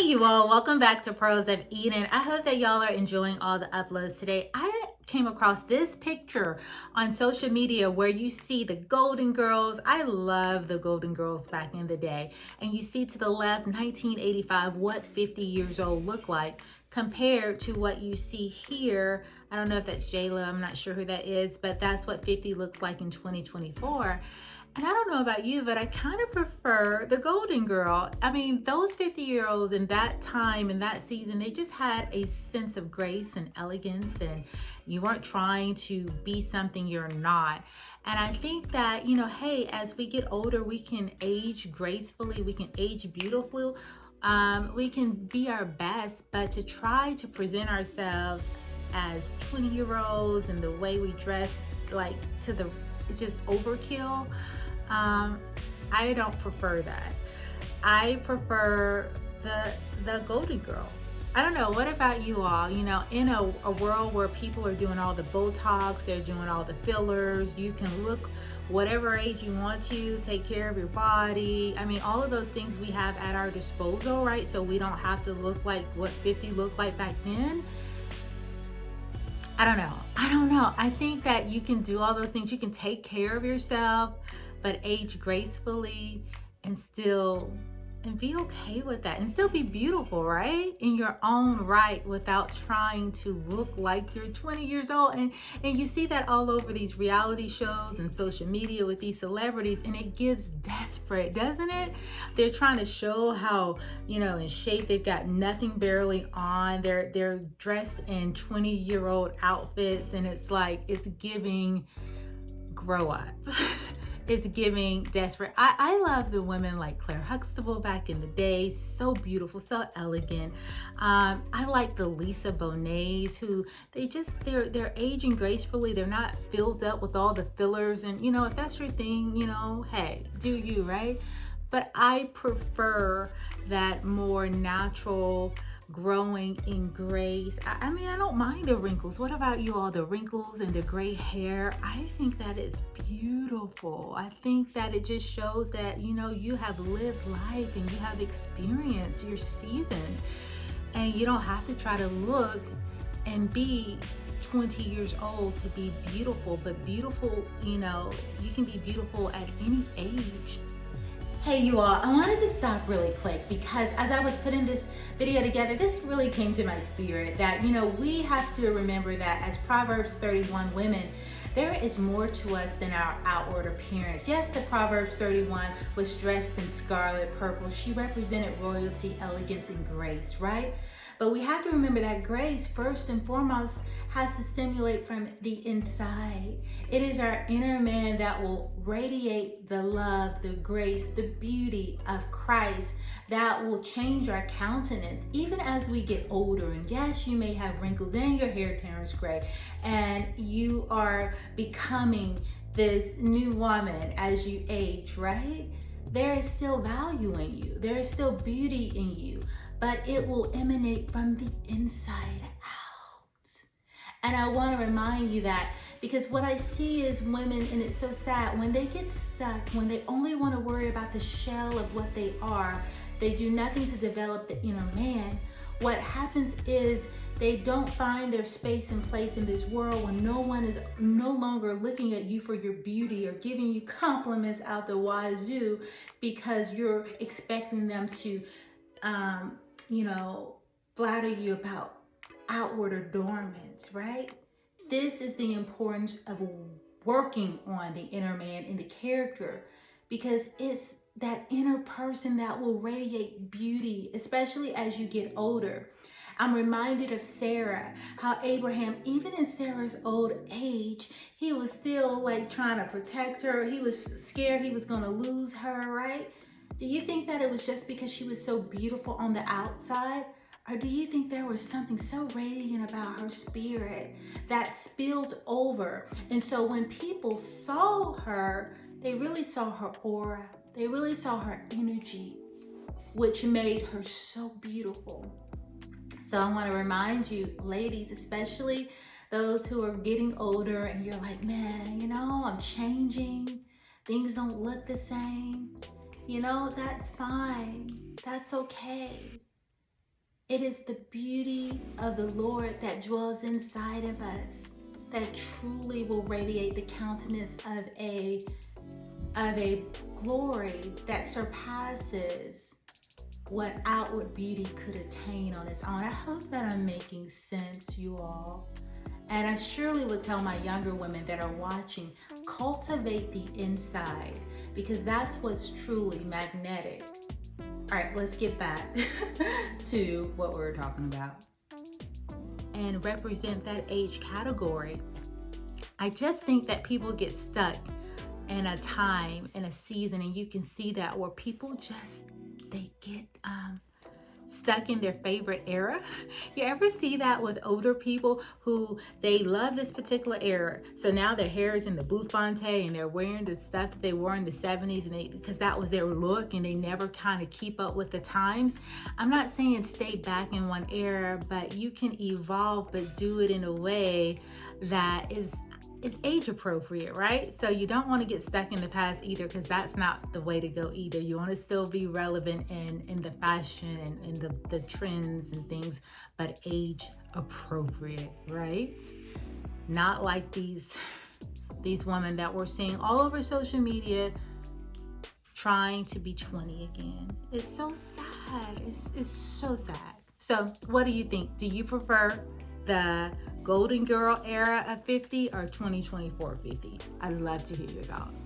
Hey you all, welcome back to Pros of Eden. I hope that y'all are enjoying all the uploads today. I came across this picture on social media where you see the Golden Girls. I love the Golden Girls back in the day. And you see to the left, 1985, what 50 years old look like compared to what you see here. I don't know if that's J-Lo, I'm not sure who that is, but that's what 50 looks like in 2024. And I don't know about you, but I kind of prefer the Golden Girl. I mean, those 50-year-olds in that time, in that season, they just had a sense of grace and elegance, and you weren't trying to be something you're not. And I think that, hey, as we get older, we can age gracefully, we can age beautifully, we can be our best, but to try to present ourselves as 20-year-olds and the way we dress, like to the just overkill. I don't prefer that. I prefer the Golden Girl. I don't know. What about you all? In a world where people are doing all the Botox, they're doing all the fillers, you can look whatever age you want to, take care of your body. I mean, all of those things we have at our disposal, right? So we don't have to look like what 50 looked like back then. I don't know. I think that you can do all those things. You can take care of yourself, but age gracefully and be okay with that and still be beautiful, right? In your own right, without trying to look like you're 20 years old. And you see that all over these reality shows and social media with these celebrities, and it gives desperate, doesn't it? They're trying to show how, in shape they've got nothing barely on. They're dressed in 20-year-old outfits, and it's like, it's giving grow up. It's giving desperate. I love the women like Claire Huxtable back in the day. So beautiful, so elegant. I like the Lisa Bonets, who they're aging gracefully. They're not filled up with all the fillers. And if that's your thing, hey, do you, right? But I prefer that more natural, growing in grace. I mean, I don't mind the wrinkles. What about you all? The wrinkles and the gray hair. I think that is beautiful. I think that it just shows that, you have lived life and you have experienced your season. And you don't have to try to look and be 20 years old to be beautiful. But beautiful, you can be beautiful at any age. Hey you all, I wanted to stop really quick because as I was putting this video together, this really came to my spirit that, we have to remember that as Proverbs 31 women, there is more to us than our outward appearance. Yes, the Proverbs 31 was dressed in scarlet purple. She represented royalty, elegance, and grace, right? But we have to remember that grace, first and foremost, has to stimulate from the inside. It is our inner man that will radiate the love, the grace, the beauty of Christ that will change our countenance even as we get older. And yes, you may have wrinkles and your hair turns gray and you are becoming this new woman as you age, right? There is still value in you. There is still beauty in you, but it will emanate from the inside out. And I want to remind you that because what I see is women, and it's so sad, when they get stuck, when they only want to worry about the shell of what they are, they do nothing to develop the inner man. What happens is they don't find their space and place in this world when no one is no longer looking at you for your beauty or giving you compliments out the wazoo because you're expecting them to flatter you about outward adornments, right? This is the importance of working on the inner man and the character, because it's that inner person that will radiate beauty, especially as you get older. I'm reminded of Sarah, how Abraham, even in Sarah's old age, he was still like trying to protect her. He was scared he was going to lose her, right? Do you think that it was just because she was so beautiful on the outside? Or do you think there was something so radiant about her spirit that spilled over? And so when people saw her, they really saw her aura. They really saw her energy, which made her so beautiful. So I want to remind you, ladies, especially those who are getting older and you're like, man, I'm changing. Things don't look the same. That's fine. That's okay. It is the beauty of the Lord that dwells inside of us that truly will radiate the countenance of a glory that surpasses what outward beauty could attain on its own. I hope that I'm making sense, you all. And I surely would tell my younger women that are watching, cultivate the inside, because that's what's truly magnetic. All right, let's get back to what we were talking about and represent that age category. I just think that people get stuck in a time, in a season, and you can see that where people just, they get stuck in their favorite era. You ever see that with older people who they love this particular era? So now their hair is in the bouffante and they're wearing the stuff that they wore in the 70s, and because that was their look, and they never kind of keep up with the times. I'm not saying stay back in one era, but you can evolve, but do it in a way that is age appropriate, right? So you don't want to get stuck in the past either, because that's not the way to go either. You want to still be relevant in the fashion and the trends and things, but age appropriate, right? Not like these women that we're seeing all over social media trying to be 20 again. It's so sad. It's so sad. So what do you think? Do you prefer the Golden Girl era of 50 or 2024 50? I'd love to hear your thoughts.